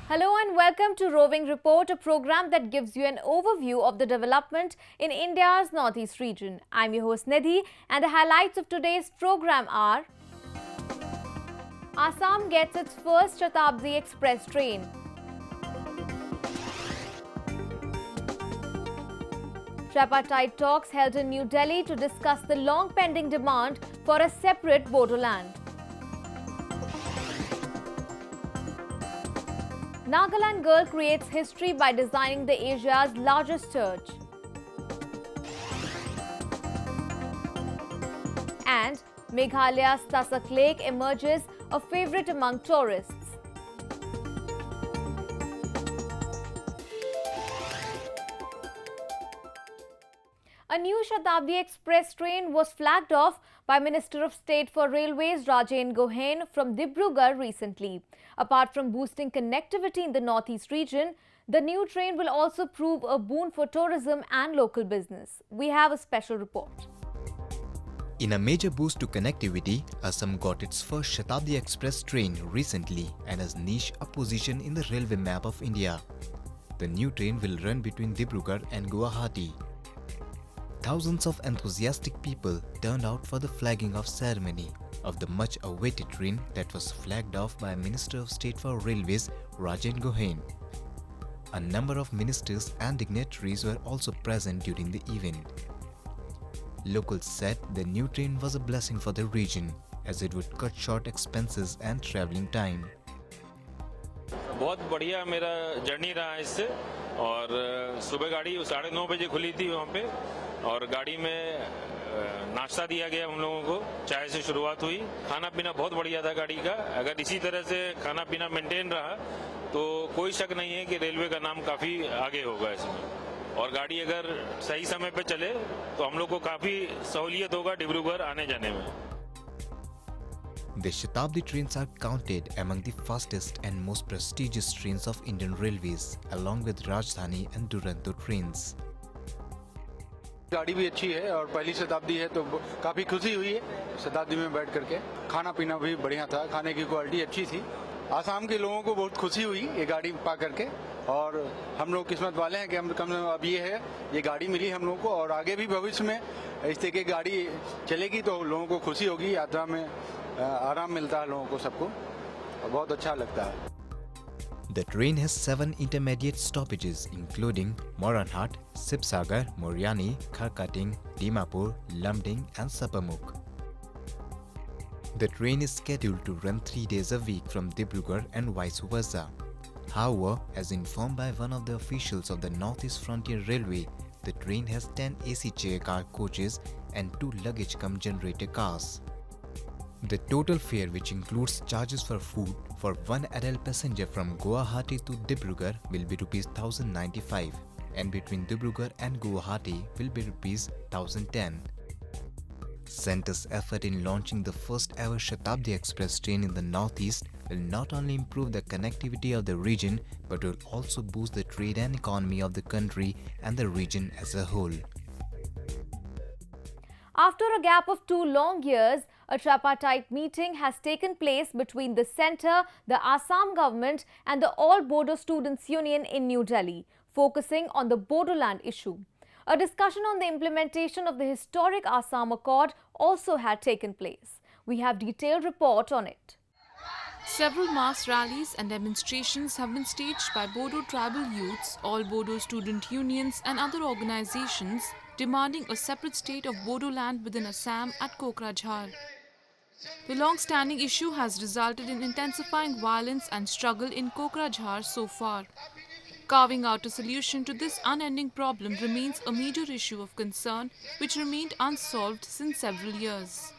Hello and welcome to Roving Report, a program that gives you an overview of the development in India's northeast region. I'm your host Nidhi, and the highlights of today's program are: Assam gets its first Shatabdi Express train. Tripartite talks held in New Delhi to discuss the long-pending demand for a separate Bodoland. Nagaland girl creates history by designing the Asia's largest church. And Meghalya's Tasak Lake emerges a favorite among tourists. A new Shatabdi Express train was flagged off by Minister of State for Railways Rajan Gohain from Dibrugarh recently. Apart from boosting connectivity in the northeast region, the new train will also prove a boon for tourism and local business. We have a special report. In a major boost to connectivity, Assam got its first Shatabdi Express train recently and has niched a position in the railway map of India. The new train will run between Dibrugarh and Guwahati. Thousands of enthusiastic people turned out for the flagging off ceremony of the much-awaited train that was flagged off by Minister of State for Railways Rajan Gohain. A number of ministers and dignitaries were also present during the event. Locals said the new train was a blessing for the region as it would cut short expenses and travelling time. बहुत बढ़िया मेरा journey रहा इससे और सुबह गाड़ी 9:30 बजे खुली थी वहाँ पे और गाड़ी में नाश्ता दिया गया हम लोगों को, चाय से शुरुआत हुई। खाना पीना बहुत बढ़िया था गाड़ी का। अगर इसी तरह से खाना पीना मेंटेन रहा तो कोई शक नहीं है कि रेलवे का नाम काफ़ी आगे होगा इसमें, और गाड़ी अगर सही समय पे चले तो हम लोग को काफ़ी सहूलियत होगा डिब्रूगढ़ आने जाने में। The Shatabdi trains are counted among the fastest and most prestigious trains of Indian Railways, along with Rajdhani and Duronto trains. गाड़ी भी अच्छी है और पहली शताब्दी है तो काफ़ी खुशी हुई है शताब्दी में बैठ करके। खाना पीना भी बढ़िया था, खाने की क्वालिटी अच्छी थी। आसाम के लोगों को बहुत खुशी हुई ये गाड़ी पा करके, और हम लोग किस्मत वाले हैं कि हम कम अब ये गाड़ी मिली हम लोगों को, और आगे भी भविष्य में इस तरह की गाड़ी चलेगी तो लोगों को खुशी होगी, यात्रा में आराम मिलता है लोगों को, सबको बहुत अच्छा लगता है। The train has 7 intermediate stoppages including Moranhat, Sibsagar, Moriani, Kharkating, Dimapur, Lumding and Sapamukh. The train is scheduled to run 3 days a week from Dibrugarh and vice versa. However, as informed by one of the officials of the Northeast Frontier Railway, the train has 10 AC chair car coaches and 2 luggage cum generator cars. The total fare, which includes charges for food for one adult passenger from Guwahati to Dibrugarh, will be Rs 1095, and between Dibrugarh and Guwahati will be Rs 1010. Centre's effort in launching the first ever Shatabdi Express train in the northeast will not only improve the connectivity of the region but will also boost the trade and economy of the country and the region as a whole. After a gap of 2 long years, a tripartite meeting has taken place between the centre, the Assam government and the All Bodo Students Union in New Delhi, focusing on the Bodoland issue. A discussion on the implementation of the historic Assam Accord also had taken place. We have detailed report on it. Several mass rallies and demonstrations have been staged by Bodo tribal youths, All Bodo student unions and other organizations demanding a separate state of Bodoland within Assam at Kokrajhar. The long-standing issue has resulted in intensifying violence and struggle in Kokrajhar so far. Carving out a solution to this unending problem remains a major issue of concern which remained unsolved since several years.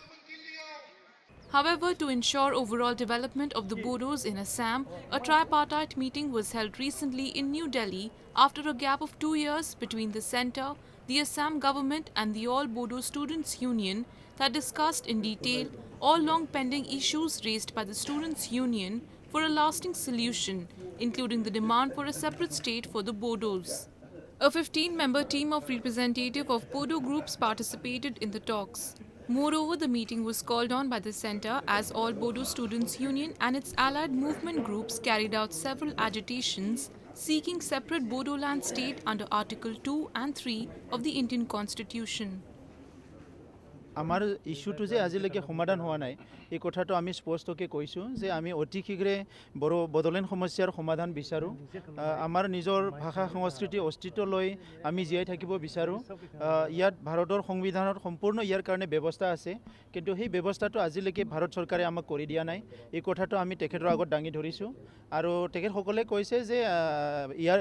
However, to ensure overall development of the Bodos in Assam, a tripartite meeting was held recently in New Delhi after a gap of 2 years between the centre, the Assam government and the All Bodo Students Union that discussed in detail all long-pending issues raised by the Students' Union for a lasting solution, including the demand for a separate state for the Bodos. A 15-member team of representatives of Bodo groups participated in the talks. Moreover, the meeting was called on by the centre as all Bodo Students' Union and its allied movement groups carried out several agitations seeking separate Bodoland state under Article 2 and 3 of the Indian Constitution. আমাৰ ইস্যুটো যে আজিলৈকে সমাধান হোৱা নাই এই কথাটো আমি স্পষ্টকৈ কৈছোঁ যে আমি অতি শীঘ্ৰে বড়োলেণ্ড সমস্যাৰ সমাধান বিচাৰোঁ আমাৰ নিজৰ ভাষা সংস্কৃতি অস্তিত্ব লৈ আমি জীয়াই থাকিব বিচাৰোঁ ইয়াত ভাৰতৰ সংবিধানত সম্পূৰ্ণ ইয়াৰ কাৰণে ব্যৱস্থা আছে কিন্তু সেই ব্যৱস্থাটো আজিলৈকে ভাৰত চৰকাৰে আমাক কৰি দিয়া নাই এই কথাটো আমি তেখেতৰ আগত দাঙি ধৰিছোঁ আৰু তেখেতসকলে কৈছে যে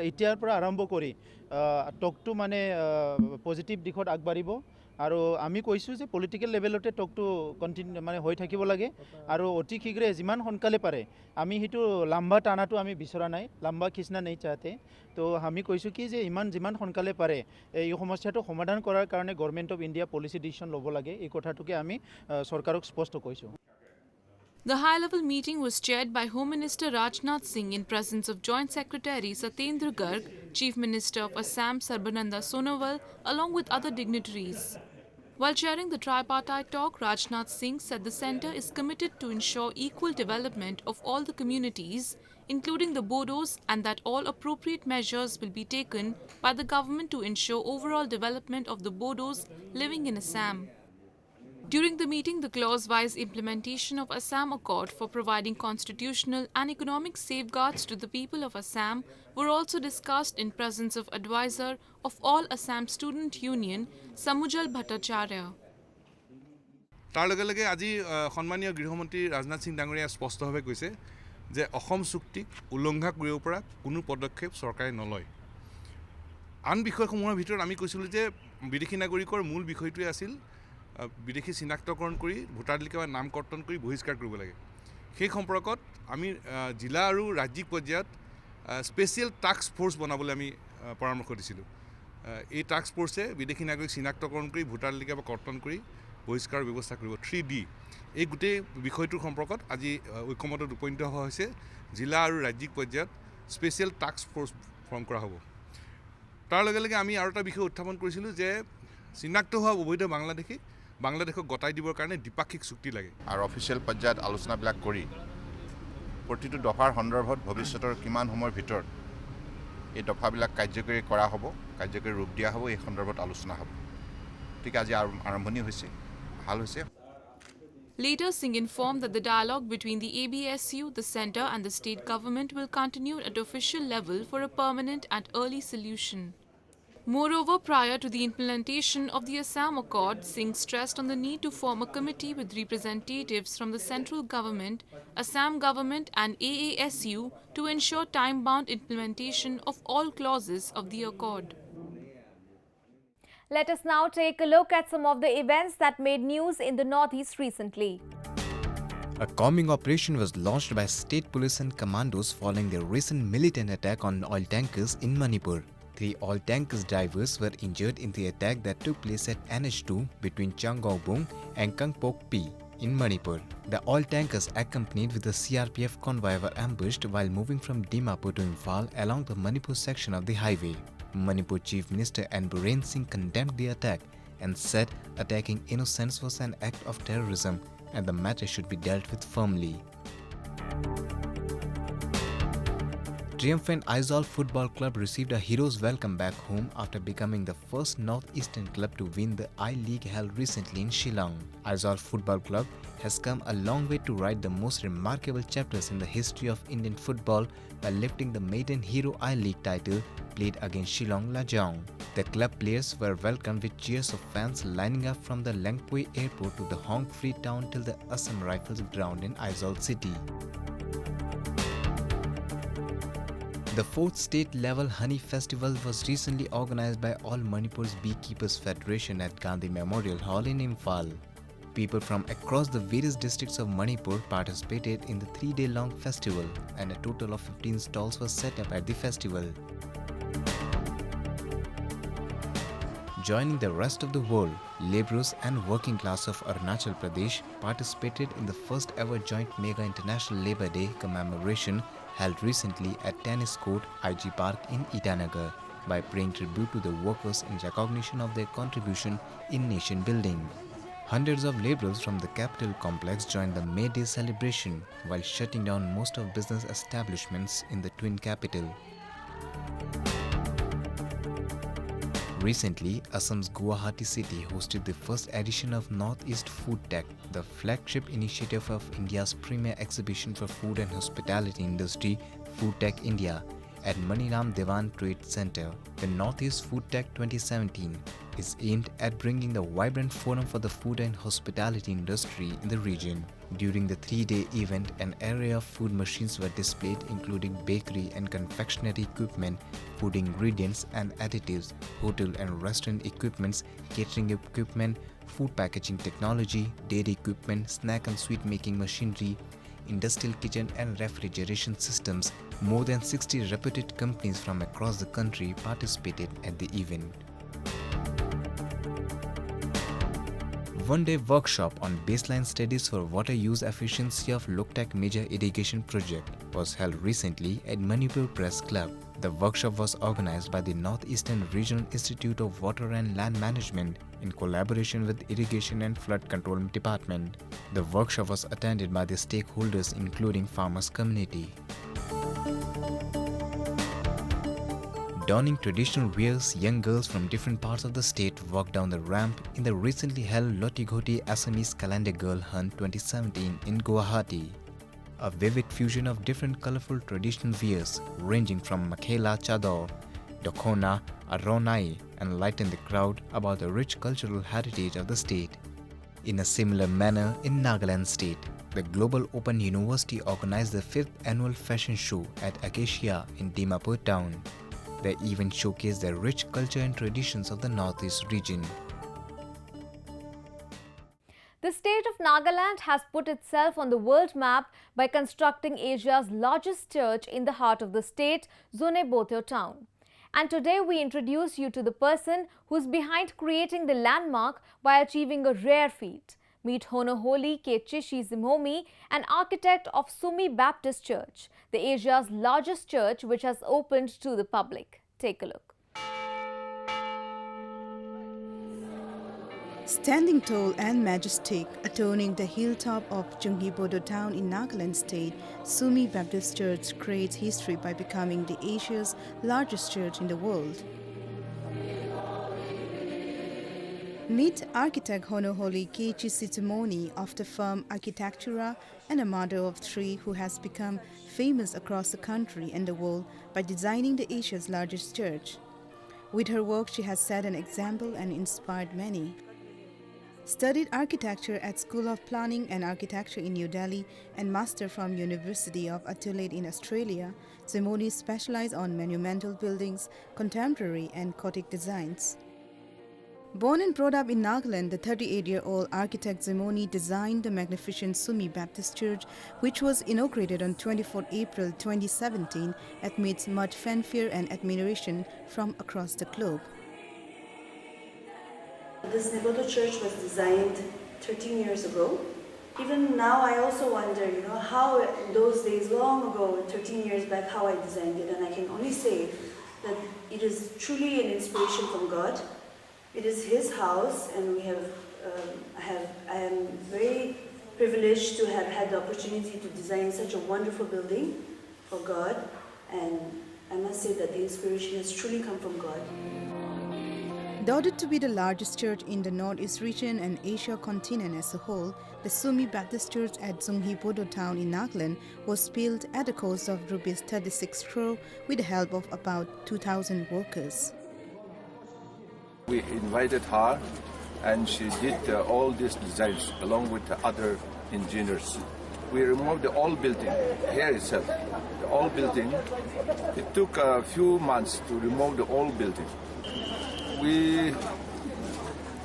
এতিয়াৰ পৰা আৰম্ভ কৰি টকটো মানে পজিটিভ দিশত আগবাঢ়িব আৰু আমি কৈছোঁ যে পলিটিকেল লেভেলতে টকটো কণ্টিনিউ মানে হৈ থাকিব লাগে আৰু অতি শীঘ্ৰে যিমান সোনকালে পাৰে আমি সেইটো লাম্বা টানাটো আমি বিচৰা নাই লাম্বা খিচনা নেই চাহতে তো আমি কৈছোঁ কি যে যিমান সোনকালে পাৰে এই সমস্যাটো সমাধান কৰাৰ কাৰণে government of India policy decision ল'ব লাগে এই কথাটোকে আমি চৰকাৰক স্পষ্ট কৈছোঁ The high-level meeting was chaired by Home Minister Rajnath Singh in presence of Joint Secretary Satyendra Garg, Chief Minister of Assam Sarbananda Sonowal, along with other dignitaries. While chairing the tripartite talk, Rajnath Singh said the centre is committed to ensure equal development of all the communities, including the Bodos, and that all appropriate measures will be taken by the government to ensure overall development of the Bodos living in Assam. During the meeting, the clause-wise implementation of Assam Accord for providing constitutional and economic safeguards to the people of Assam were also discussed in presence of advisor of All Assam Student Union, Samujal Bhattacharya. তাৰ লগে লগে আজি সন্মানীয় গৃহমন্ত্ৰী ৰাজনাথ সিং ডাঙৰীয়াই স্পষ্টভাৱে কৈছে যে অসম চুক্তিক উলংঘা কৰিব পৰা কোনো পদক্ষেপ চৰকাৰে নলয় আন বিষয়সমূহৰ ভিতৰত আমি কৈছিলোঁ যে বিদেশী নাগৰিকৰ মূল বিষয়টোৱে আছিল বিদেশী চিনাক্তকৰণ কৰি ভোটাৰ তালিকাৰ নাম কৰ্তন কৰি বহিষ্কাৰ কৰিব লাগে সেই সম্পৰ্কত আমি জিলা আৰু ৰাজ্যিক পৰ্যায়ত স্পেচিয়েল টাস্ক ফ'ৰ্চ বনাবলৈ আমি পৰামৰ্শ দিছিলোঁ এই টাস্ক ফ'ৰ্চে বিদেশী নাগৰিক চিনাক্তকৰণ কৰি ভোটাৰ তালিকা কৰ্তন কৰি বহিষ্কাৰৰ ব্যৱস্থা কৰিব 3D এই গোটেই বিষয়টোৰ সম্পৰ্কত আজি ঐক্যমতত উপনীত হোৱা হৈছে জিলা আৰু ৰাজ্যিক পৰ্যায়ত স্পেচিয়েল টাস্ক ফ'ৰ্চ ফৰ্ম কৰা হ'ব তাৰ লগে লগে আমি আৰু এটা বিষয় উত্থাপন কৰিছিলোঁ যে চিনাক্ত হোৱা অবৈধ বাংলাদেশক গতাই দিবৰ কাৰণে দ্বিপাক্ষিক চুক্তি লাগে আৰু অফিচিয়েল পৰ্যায়ত আলোচনাবিলাক কৰি প্ৰতিটো দফাৰ সন্দৰ্ভত ভৱিষ্যতৰ কিমান সময়ৰ ভিতৰত এই দফাবিলাক কাৰ্যকৰী কৰা হ'ব কাৰ্যকৰী ৰূপ দিয়া হ'ব এই সন্দৰ্ভত আলোচনা হ'ব ঠিক আজি আৰম্ভণি হৈছে ভাল হৈছে Later, Singh informed that the dialogue between the ABSU, the centre and the state government will continue at official level for a permanent and early solution. Moreover, prior to the implementation of the Assam Accord, Singh stressed on the need to form a committee with representatives from the central government, Assam government and AASU to ensure time-bound implementation of all clauses of the accord. Let us now take a look at some of the events that made news in the Northeast recently. A combing operation was launched by state police and commandos following the recent militant attack on oil tankers in Manipur. 3 oil tankers drivers were injured in the attack that took place at NH2 between Changaobung and Kangpok P in Manipur. The oil tankers accompanied with a CRPF convoy were ambushed while moving from Dimapur to Imphal along the Manipur section of the highway. Manipur Chief Minister N. Biren Singh condemned the attack and said attacking innocents was an act of terrorism and the matter should be dealt with firmly. Triumphant Aizawl Football Club received a hero's welcome back home after becoming the first Northeastern club to win the I-League held recently in Shillong. Aizawl Football Club has come a long way to write the most remarkable chapters in the history of Indian football by lifting the maiden Hero I-League title played against Shillong Lajong. The club players were welcomed with cheers of fans lining up from the Lengpui airport to the Hong Free town till the Assam Rifles ground in Aizawl city. The 4th state-level Honey Festival was recently organized by All Manipur's Beekeepers Federation at Gandhi Memorial Hall in Imphal. People from across the various districts of Manipur participated in the 3-day-long festival and a total of 15 stalls were set up at the festival. Joining the rest of the world, laborers and working class of Arunachal Pradesh participated in the first ever joint Mega International Labour Day commemoration held recently at Tennis Court, IG Park in Itanagar by paying tribute to the workers in recognition of their contribution in nation building. Hundreds of laborers from the capital complex joined the May Day celebration while shutting down most of business establishments in the twin capital. Recently, Assam's Guwahati city hosted the first edition of Northeast Food Tech, the flagship initiative of India's premier exhibition for food and hospitality industry, Food Tech India, at Maniram Devan Trade Center. The Northeast Food Tech 2017 is aimed at bringing the vibrant forum for the food and hospitality industry in the region. During the 3-day event, an array of food machines were displayed, including bakery and confectionery equipment, food ingredients and additives, hotel and restaurant equipments, catering equipment, food packaging technology, dairy equipment, snack and sweet making machinery, industrial kitchen and refrigeration systems. More than 60 reputed companies from across the country participated at the event. One-day workshop on baseline studies for water use efficiency of Loktak major irrigation project was held recently at Manipur Press Club. The workshop was organized by the Northeastern Regional Institute of Water and Land Management in collaboration with Irrigation and Flood Control Department. The workshop was attended by the stakeholders including farmers community. Donning traditional wears, young girls from different parts of the state walked down the ramp in the recently held Lotighoti Assamese Calendar Girl Hunt 2017 in Guwahati. A vivid fusion of different colorful traditional wears ranging from Makalya Chador, Dokhona, Aronai enlightened the crowd about the rich cultural heritage of the state. In a similar manner, in Nagaland state, the Global Open University organized the 5th annual fashion show at Acacia in Dimapur town. The event showcased the rich culture and traditions of the Northeast region. The state of Nagaland has put itself on the world map by constructing Asia's largest church in the heart of the state, Zoneboteo town. And today we introduce you to the person who's behind creating the landmark by achieving a rare feat. Meet Honoholi Kechishi Zimomi, an architect of Sumi Baptist Church, the Asia's largest church which has opened to the public. Take a look. Standing tall and majestic, adorning the hilltop of Junghibodo town in Nagaland state, Sumi Baptist Church creates history by becoming the Asia's largest church in the world. Meet architect Honoholi Kechishi Zimomi of the firm Architectura and a mother of 3 who has become famous across the country and the world by designing the Asia's largest church. With her work, she has set an example and inspired many. Studied architecture at School of Planning and Architecture in New Delhi and master from University of Adelaide in Australia, Zimomi specialized on monumental buildings, contemporary and Gothic designs. Born and brought up in Nagaland, the 38-year-old architect Zimomi designed the magnificent Sumi Baptist Church, which was inaugurated on 24 April 2017 amidst much fanfare and admiration from across the globe. This Neboto church was designed 13 years ago. Even now I also wonder, how in those days long ago, 13 years back, how I designed it. And I can only say that it is truly an inspiration from God. It is His house, and I am very privileged to have had the opportunity to design such a wonderful building for God, and I must say that the inspiration has truly come from God. Doubted to be the largest church in the Northeast region and Asia continent as a whole, the Sumi Baptist Church at Junghibodo town in Nagaland was built at a cost of Rs 36 crore with the help of about 2,000 workers. We invited her and she did all these designs along with the other engineers. We removed the old building here itself. The old building, it took a few months to remove the old building. We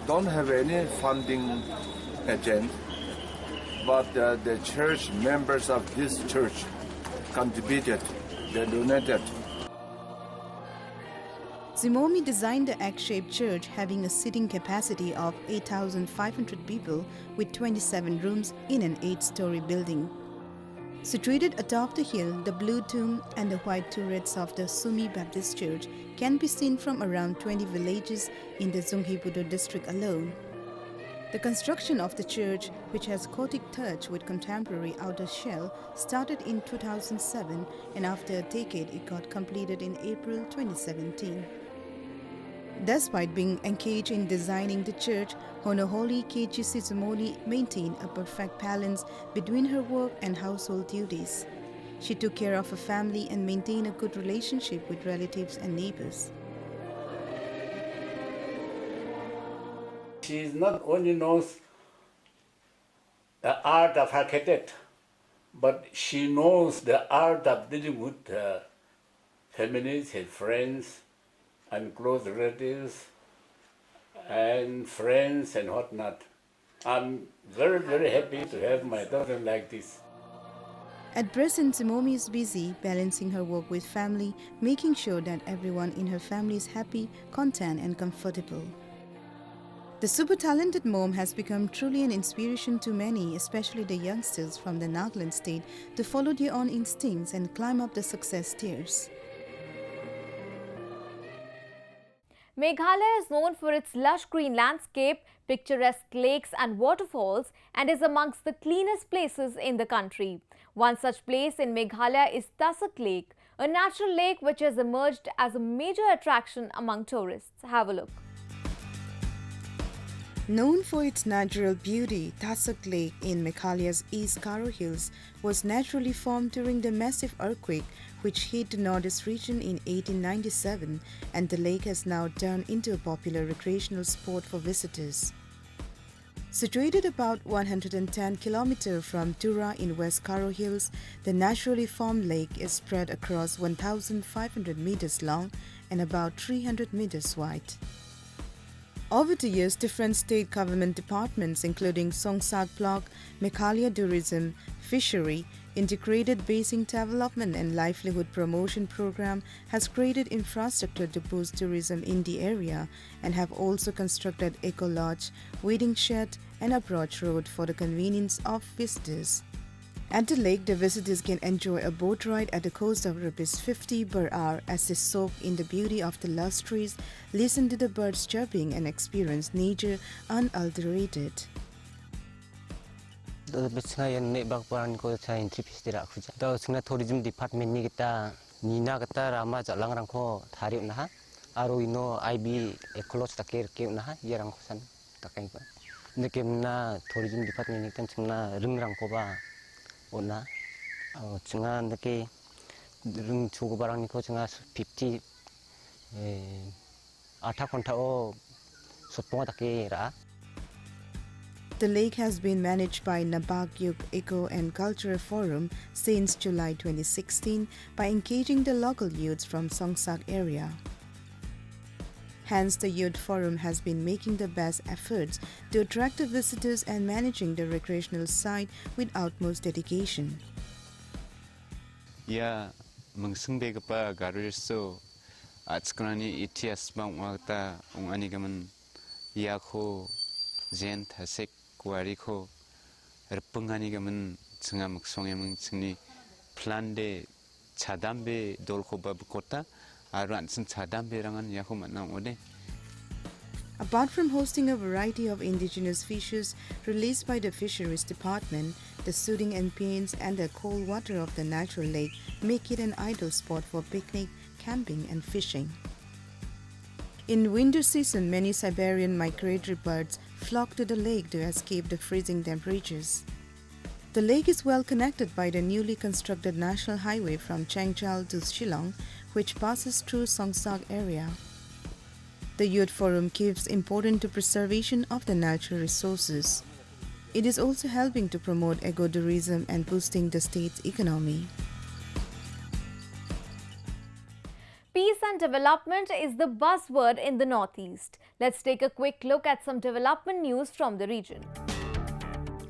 don't have any funding agent, but the church members of this church contributed, they donated. Zimomi designed the egg-shaped church having a seating capacity of 8,500 people with 27 rooms in an 8-story building. Situated atop the hill, the blue tomb and the white turrets of the Sumi Baptist Church can be seen from around 20 villages in the Junghibodo district alone. The construction of the church, which has Gothic touch with contemporary outer shell, started in 2007 and after a decade it got completed in April 2017. Despite being engaged in designing the church, Honoholi Kechi Situmoni maintained a perfect balance between her work and household duties. She took care of her family and maintained a good relationship with relatives and neighbors. She not only knows the art of architect, but she knows the art of dealing with families, her friends, and close relatives, and friends and whatnot. I'm very, very happy to have my daughter like this. At present, Simomi is busy balancing her work with family, making sure that everyone in her family is happy, content, and comfortable. The super talented mom has become truly an inspiration to many, especially the youngsters from the Nagaland state, to follow their own instincts and climb up the success stairs. Meghalaya is known for its lush green landscape, picturesque lakes and waterfalls, and is amongst the cleanest places in the country. One such place in Meghalaya is Tasak Lake, a natural lake which has emerged as a major attraction among tourists. Have a look. Known for its natural beauty, Tasak Lake in Mekhalya's East Karo Hills was naturally formed during the massive earthquake which hit the northeast region in 1897, and the lake has now turned into a popular recreational spot for visitors. Situated about 110 km from Tura in West Karo Hills, the naturally formed lake is spread across 1,500 meters long and about 300 meters wide. Over the years, different state government departments including Songsak Block, Makalya Tourism, Fishery, Integrated Basin Development and Livelihood Promotion Program has created infrastructure to boost tourism in the area and have also constructed Eco Lodge, waiting shed and approach road for the convenience of visitors. At the lake, the visitors can enjoy a boat ride at the cost of ₹50 per hour as they soak in the beauty of the lush trees, listen to the birds chirping and experience nature unadulterated. Tourism department ni kita nina kita rama jalang rangko thari unaha aro ino IB ecolog takir ke unaha yerang kosan takai ba nekemna tourism department ni kan chungna ring rangko ba ona chunga neke ring chugo barang ni ko chunga 50 8 घंटा o sopong take ra. The lake has been managed by Nabak Yuk Eco and Cultural Forum since July 2016 by engaging the local youths from Songsak area. Hence, the Youth Forum has been making the best efforts to attract the visitors and managing the recreational site with utmost dedication. Ya, mungsungbe gapa garirso atskrani itias bang wata ungani gaman yakho zen thasek kwari kho rpungani gaman chunga muksonge mung chungni plande chadambe dolkho babkota aran sun chadambe rangan yakho manang ode. Apart from hosting a variety of indigenous fishes released by the Fisheries Department, the soothing ambience and the cold water of the natural lake make it an ideal spot for picnic, camping and fishing. In winter season, many Siberian migratory birds flock to the lake to escape the freezing temperatures. The lake is well connected by the newly constructed national highway from Changchal to Shillong, which passes through Songsak area. The Youth Forum gives importance to preservation of the natural resources. It is also helping to promote ecotourism and boosting the state's economy. Peace and development is the buzzword in the Northeast. Let's take a quick look at some development news from the region.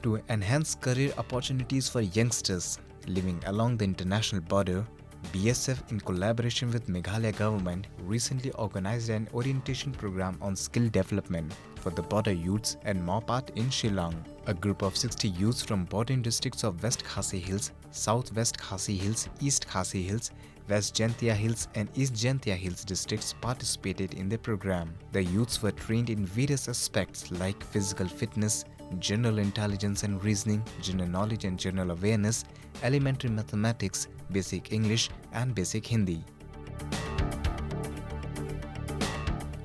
To enhance career opportunities for youngsters living along the international border, BSF in collaboration with Meghalaya government recently organized an orientation program on skill development for the border youths and Maupat in Shillong. A group of 60 youths from bordering districts of West Khasi Hills, Southwest Khasi Hills, East Khasi Hills, West Jaintia Hills and East Jaintia Hills districts participated in the program. The youths were trained in various aspects like physical fitness, general intelligence and reasoning, general knowledge and general awareness, elementary mathematics, basic English and basic Hindi.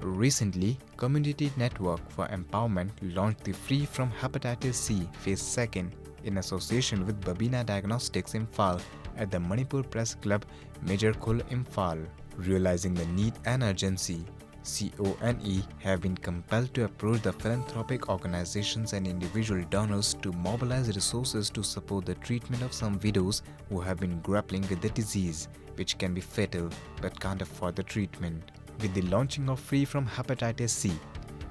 Recently, Community Network for Empowerment launched the Free from Hepatitis C Phase 2 in association with Babina Diagnostics Imphal at the Manipur Press Club, Major Khul Imphal. Realizing the need and urgency, CONE have been compelled to approach the philanthropic organizations and individual donors to mobilize resources to support the treatment of some widows who have been grappling with the disease, which can be fatal but can't afford the treatment. With the launching of Free from Hepatitis C,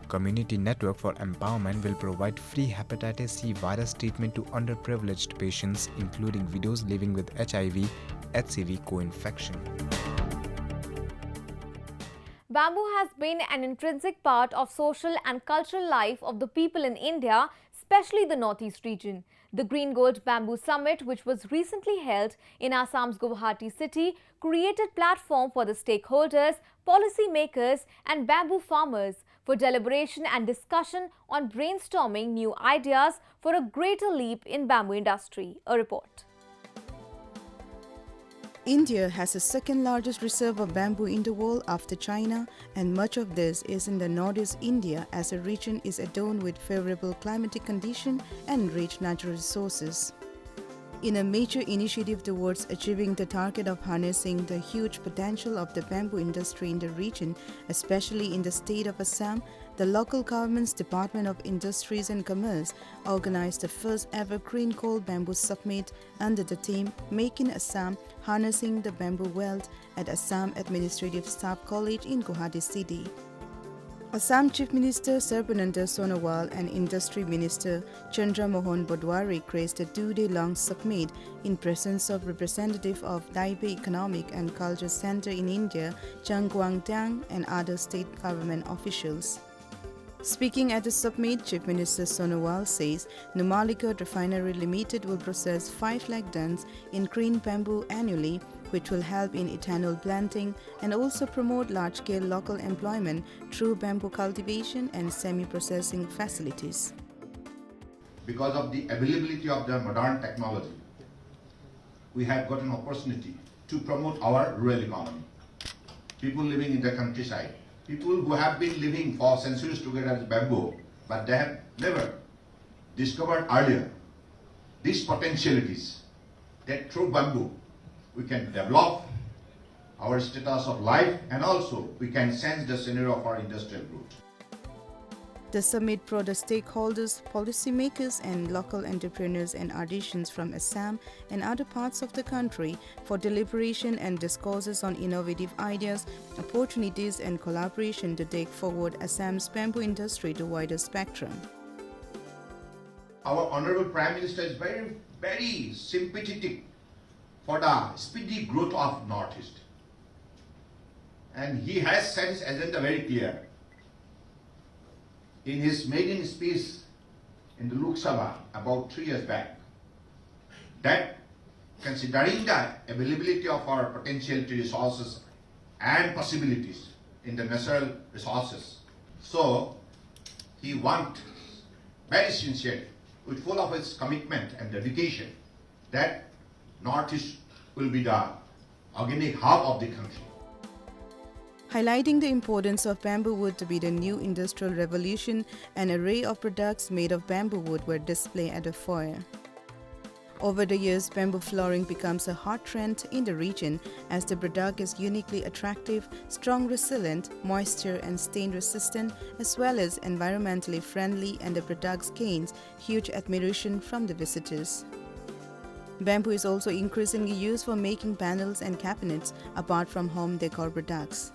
Community Network for Empowerment will provide free hepatitis C virus treatment to underprivileged patients, including widows living with HIV, HCV co-infection. Bamboo has been an intrinsic part of social and cultural life of the people in India, especially the Northeast region. The Green Gold Bamboo Summit, which was recently held in Assam's Guwahati city, created platform for the stakeholders, policy makers and bamboo farmers for deliberation and discussion on brainstorming new ideas for a greater leap in bamboo industry. A report. India has the second largest reserve of bamboo in the world after China, and much of this is in the northeast India as the region is adorned with favorable climatic conditions and rich natural resources. In a major initiative towards achieving the target of harnessing the huge potential of the bamboo industry in the region, especially in the state of Assam, the local government's Department of Industries and Commerce organized the first ever Green Gold Bamboo Summit under the theme Making Assam Harnessing the Bamboo Wealth at Assam Administrative Staff College in Guwahati City. Assam Chief Minister Sarbananda Sonowal and Industry Minister Chandra Mohan Bodwari graced the two-day-long summit in presence of representatives of Taipei Economic and Culture Center in India, Chang Guangdang, and other state government officials. Speaking at the summit, Chief Minister Sonowal says Numaligarh Refinery Limited will process 5 lakh tons in green bamboo annually, which will help in ethanol planting and also promote large-scale local employment through bamboo cultivation and semi-processing facilities. Because of the availability of the modern technology, we have got an opportunity to promote our rural economy. People living in the countryside, people who have been living for centuries together with bamboo, but they have never discovered earlier these potentialities that through bamboo we can develop our status of life and also we can sense the scenario of our industrial growth. The summit brought the stakeholders, policymakers and local entrepreneurs and artisans from Assam and other parts of the country for deliberation and discourses on innovative ideas, opportunities and collaboration to take forward Assam's bamboo industry to wider spectrum. Our Honorable Prime Minister is very sympathetic for the speedy growth of Northeast. And he has set his agenda very clear. In his maiden speech in the Lok Sabha about 3 years back, that considering the availability of our potential resources and possibilities in the natural resources, so he wants very sincere, with full of his commitment and dedication, that Northeast will be the organic hub of the country. Highlighting the importance of bamboo wood to be the new industrial revolution, an array of products made of bamboo wood were displayed at the fair. Over the years, bamboo flooring becomes a hot trend in the region as the product is uniquely attractive, strong resilient, moisture and stain resistant, as well as environmentally friendly, and the product gains huge admiration from the visitors. Bamboo is also increasingly used for making panels and cabinets apart from home decor products.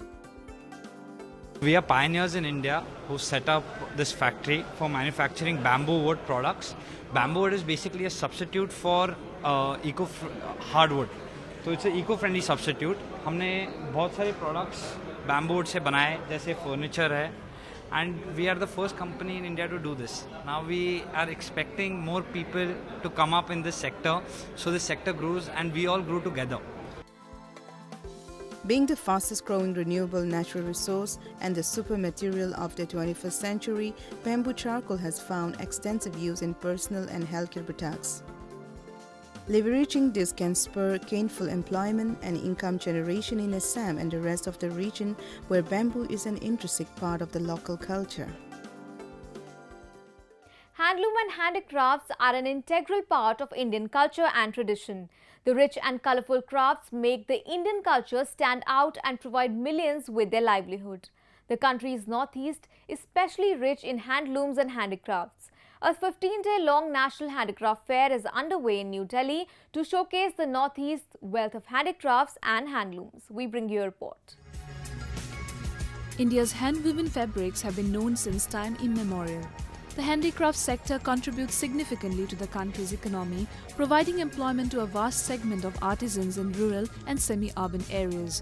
We are pioneers in India who set up this factory for manufacturing bamboo wood products. Bamboo wood is basically a substitute for hardwood. So it's an eco-friendly substitute. हमने बहुत सारे products bamboo wood से बनाए, जैसे furniture है, and we are the first company in India to do this. Now we are expecting more people to come up in this sector, so this sector grows and we all grow together. Being the fastest growing renewable natural resource and the super material of the 21st century, bamboo charcoal has found extensive use in personal and healthcare products. Leveraging this can spur gainful employment and income generation in Assam and the rest of the region, where bamboo is an intrinsic part of the local culture. Handloom and handicrafts are an integral part of Indian culture and tradition. The rich and colorful crafts make the Indian culture stand out and provide millions with their livelihood. The country's northeast is especially rich in handlooms and handicrafts. A 15-day-long National Handicraft Fair is underway in New Delhi to showcase the Northeast's wealth of handicrafts and handlooms. We bring you a report. India's hand-woven fabrics have been known since time immemorial. The handicraft sector contributes significantly to the country's economy, providing employment to a vast segment of artisans in rural and semi-urban areas.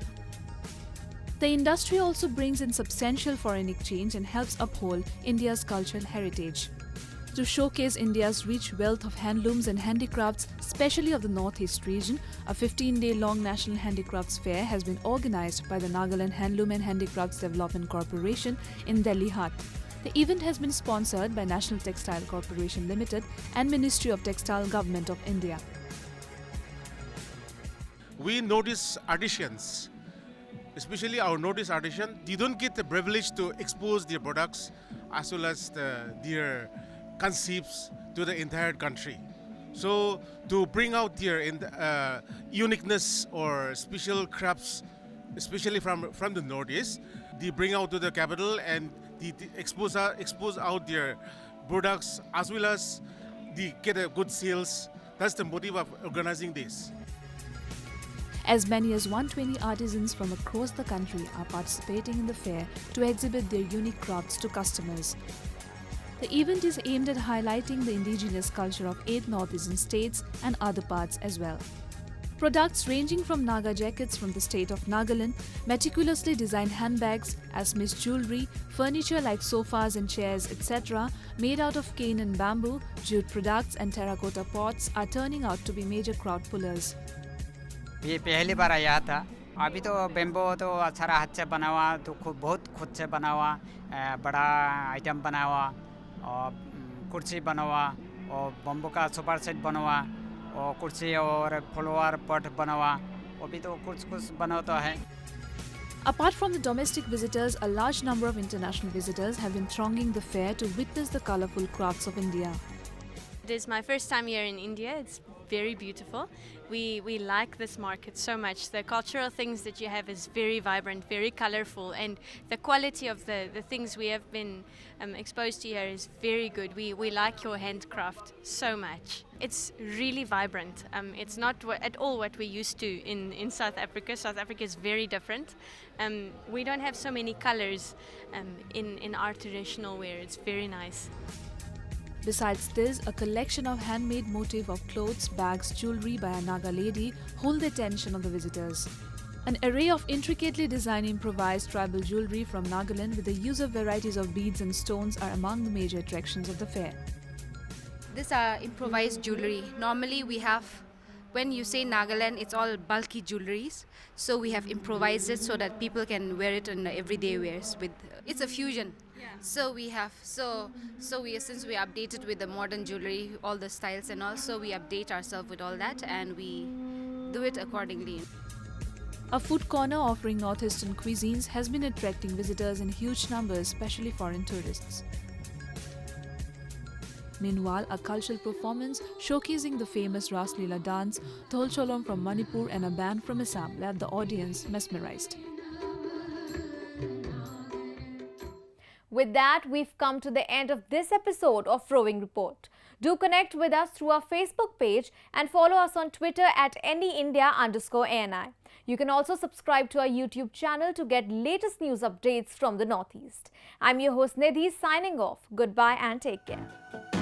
The industry also brings in substantial foreign exchange and helps uphold India's cultural heritage. To showcase India's rich wealth of handlooms and handicrafts, especially of the Northeast region, a 15-day-long National Handicrafts Fair has been organized by the Nagaland Handloom and Handicrafts Development Corporation in Delhi Hut. The event has been sponsored by National Textile Corporation Limited and Ministry of Textile Government of India. We notice artisans, especially our notice artisans, they don't get the privilege to expose their products as well as their concepts to the entire country. So to bring out their uniqueness or special crafts, especially from the Northeast, they bring out to the capital and they expose out their products as well as they get a good sales. That's the motive of organizing this. As many as 120 artisans from across the country are participating in the fair to exhibit their unique crafts to customers. The event is aimed at highlighting the indigenous culture of 8 northeastern states and other parts as well. Products ranging from Naga jackets from the state of Nagaland, meticulously designed handbags, Assamese jewelry, furniture like sofas and chairs, etc., made out of cane and bamboo, jute products and terracotta pots are turning out to be major crowd pullers. ये पहली बार आया था। अभी तो bamboo तो अच्छा हाथ से बना हुआ, तो बहुत खुद से बना हुआ, बड़ा आइटम बना हुआ, और कुर्सी बना हुआ, और बम्बो का सुपर सेट बना हुआ, और कुर्सी और फ्लावर पॉट बना हुआ, अभी तो कुछ बनाता है। Apart from the domestic visitors, a large number of international visitors have been thronging the fair to witness the colorful crafts of India. It is my first time here in India. It's very beautiful. We like this market so much. The cultural things that you have is very vibrant, very colorful, and the quality of the things we have been exposed to here is very good. We like your handcraft so much. It's really vibrant. It's not at all what we're used to in South Africa. South Africa is very different. We don't have so many colors in our traditional wear. It's very nice. Besides this, a collection of handmade motif of clothes, bags, jewelry by a Naga lady hold the attention of the visitors. An array of intricately designed improvised tribal jewelry from Nagaland with the use of varieties of beads and stones are among the major attractions of the fair. This are improvised jewelry. Normally we have, when you say Nagaland, it's all bulky jewelries. So we have improvised it so that people can wear it in everyday wears. It's a fusion. So we have since we updated with the modern jewelry, all the styles and all, so we update ourselves with all that and we do it accordingly. A food corner offering northeastern cuisines has been attracting visitors in huge numbers, especially foreign tourists. Meanwhile, a cultural performance showcasing the famous Ras Leela dance, Thol Cholom from Manipur and a band from Assam left the audience mesmerized. With that, we've come to the end of this episode of Roving Report. Do connect with us through our Facebook page and follow us on Twitter at NDIndia_ANI. You can also subscribe to our YouTube channel to get latest news updates from the Northeast. I'm your host Nidhi signing off. Goodbye and take care.